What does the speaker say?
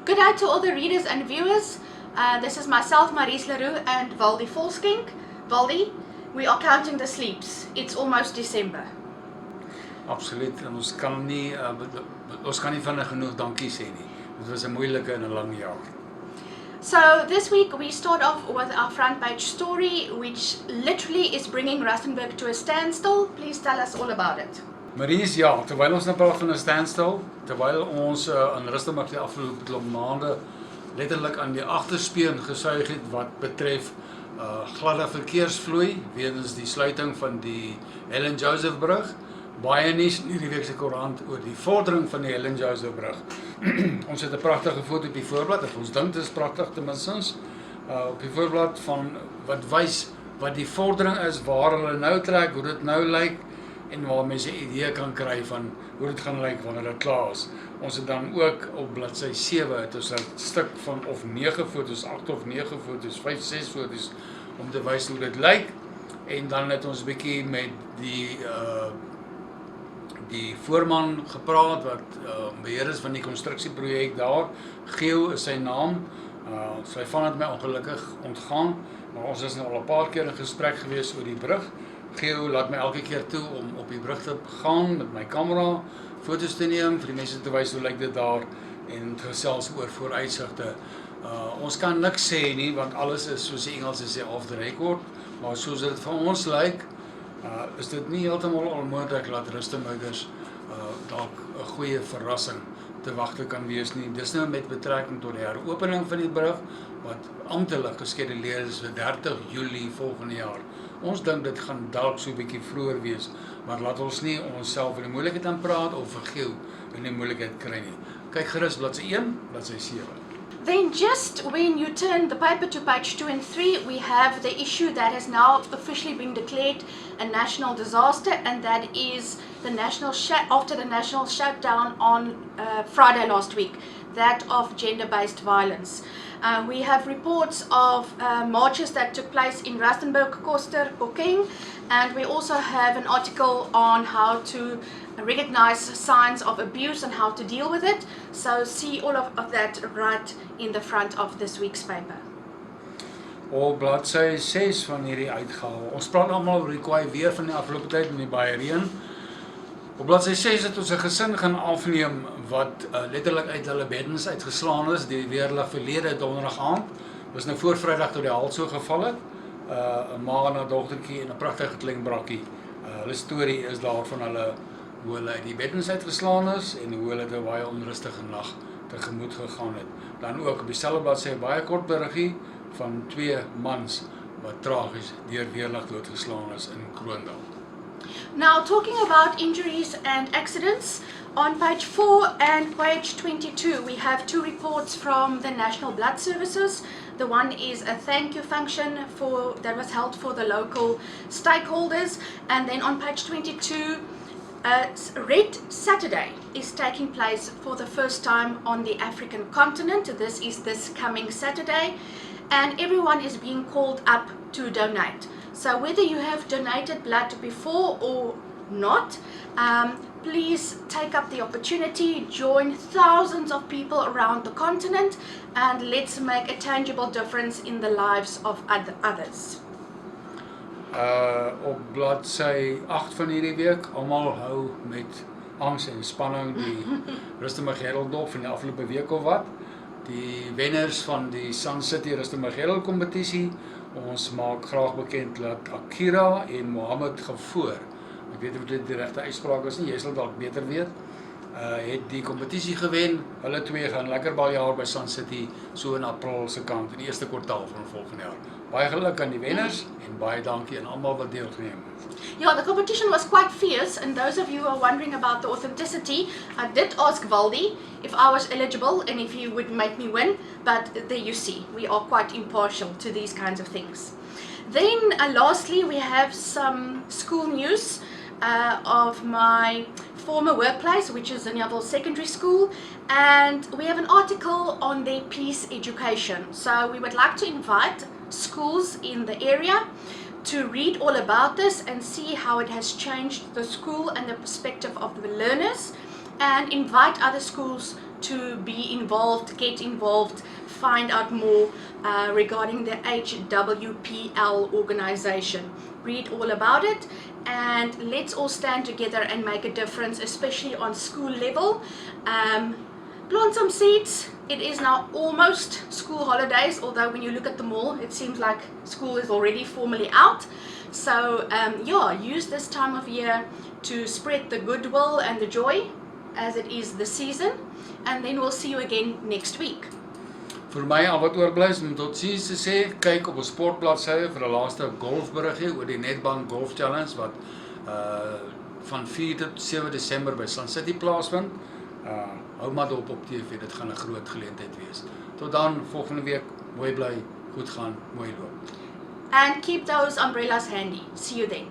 Good day to all the readers and viewers. This is myself, Maries Leroux, and Valdi Volskink. Valdi, we are counting the sleeps. It's almost December. Absoluut, en ons kan nie vinnig genoeg dankie sê nie. Dit was 'n moeilike en 'n lang jaar. So this week we start off with our front page story, which literally is bringing Rustenburg to a standstill. Please tell us all about it. Maries, ja, terwyl ons nou praat van 'n standstill, terwyl ons in Rustenburg die afgelope klomp maande letterlik aan die agterspeen gesuig het wat betref gladde verkeersvloei weens die sluiting van die Helen Joseph brug. Baie nuus in hierdie week se koerant oor die vordering van die Helen Joseph brug. Ons het 'n pragtige foto op die voorblad, of ons dink dit is pragtig ten minste, op die voorblad van wat wys wat die vordering is, waar hulle nou trek, hoe dit nou lyk en waar mense 'n idee kan kry van hoe dit gaan lyk wanneer dit klaar is. Ons het dan ook op bladsy 7 het ons 'n stuk van of 9 foto's, 8 of 9 foto's, 5, 6 foto's om te wys hoe dit lyk. En dan het ons 'n bietjie met die voorman gepraat wat beheer is van die konstruksieprojek daar. Geo is sy naam. Sy van het my ongelukkig ontgaan, maar ons is nou al 'n paar keer in gesprek gewees oor die brug. Geo laat my elke keer toe om op die brug te gaan met my kamera, foto's te neem, vir die mense te wys hoe lyk dit daar en gesels oor vooruitsigte. Ons kan niks sê nie, want alles is, soos die Engels sê, off the record, maar soos dit vir ons lyk, is dit nie heeltemal onmoontlik dat Rustenburgers dalk 'n goeie verrassing te wagte kan wees nie. Dis nou met betrekking tot die heropening van die brug, wat amptelik geskeduleer is vir 30 Julie volgende jaar. Ons dink dit gaan dalk so 'n bietjie vroeër wees, maar laat ons nie onsself in die moeilikheid aan praat of vergeel in die moeilikheid kry nie. Kyk gerus bladsy 1, bladsy 7. Then just when you turn the paper to page 2 and 3, we have the issue that has now officially been declared a national disaster, and that is after the national shutdown on Friday last week, that of gender-based violence. We have reports of marches that took place in Rustenburg, Koster, Bokeng, and we also have an article on how to recognize signs of abuse and how to deal with it. So see all of that right in the front of this week's paper. Op bladsy 6 van hierdie uitgawe. Ons praat almal oor die kwaai weer van die afgelope tyd met die baie reën. Op bladsy 6 het ons 'n gesin gaan afneem wat letterlik uit hulle beddens uitgeslaan is die weerlig verlede donderdag aand. Was nou voor Vrydag tot die hals so geval het. 'n Ma en 'n dogtertjie en 'n pragtige klein brakkie. Hulle storie is daarvan hoe hulle uit die beddens uitgeslaan is en hoe hulle 'n baie onrustige nag tegemoet gegaan het. Dan ook op dieselfde bladsy 'n baie kort beriggie van 2 mans wat tragies deur weerlig doodgeslaan is in Kroondal. Now, talking about injuries and accidents, on page 4 and page 22, we have 2 reports from the National Blood Services. The one is a thank you function that was held for the local stakeholders, and then on page 22, Red Saturday is taking place for the first time on the African continent. This is this coming Saturday, and everyone is being called up to donate. So whether you have donated blood before or not, please take up the opportunity, join thousands of people around the continent, and let's make a tangible difference in the lives of others. Op bladsy 8 van hierdie week, almal hou met angs en spanning die Rustenburg Herald dop van die afgelope week of wat. Die wenners van die Sun City Rustenburg Herald kompetisie. Ons maak graag bekend dat Akira en Mohammed Gevoor, ek weet nie of dit die regte uitspraak is nie, jy sal dalk beter weet, het die kompetisie gewen. Hulle twee gaan lekker baljaar by Sun City so in April se kant in die eerste kwartaal van volgende jaar. Baie geluk aan die wenners en baie dankie aan almal wat deelgeneem het. Yeah, the competition was quite fierce, and those of you who are wondering about the authenticity, I did ask Valdi if I was eligible and if he would make me win, but there you see, we are quite impartial to these kinds of things. Then lastly, we have some school news of my former workplace, which is Nyaville Secondary School, and we have an article on their peace education. So we would like to invite schools in the area to read all about this and see how it has changed the school and the perspective of the learners, and invite other schools to be involved, get involved, find out more regarding the HWPL organization. Read all about it, and let's all stand together and make a difference, especially on school level. Plant some seeds. It is now almost school holidays, although when you look at the mall, it seems like school is already formally out. So yeah, use this time of year to spread the goodwill and the joy as it is the season, and then we'll see you again next week. Vir my al wat oorbly is om tot ziens te sê, kyk op ons sportbladsy vir 'n laaste golfberiggie oor die Nedbank Golf Challenge wat van 4 tot 7 Desember by Sun City plaasvind. Hou maar dop op TV, dit gaan 'n groot geleentheid wees. Tot dan, volgende week, mooi bly, goed gaan, mooi loop. And keep those umbrellas handy. See you then.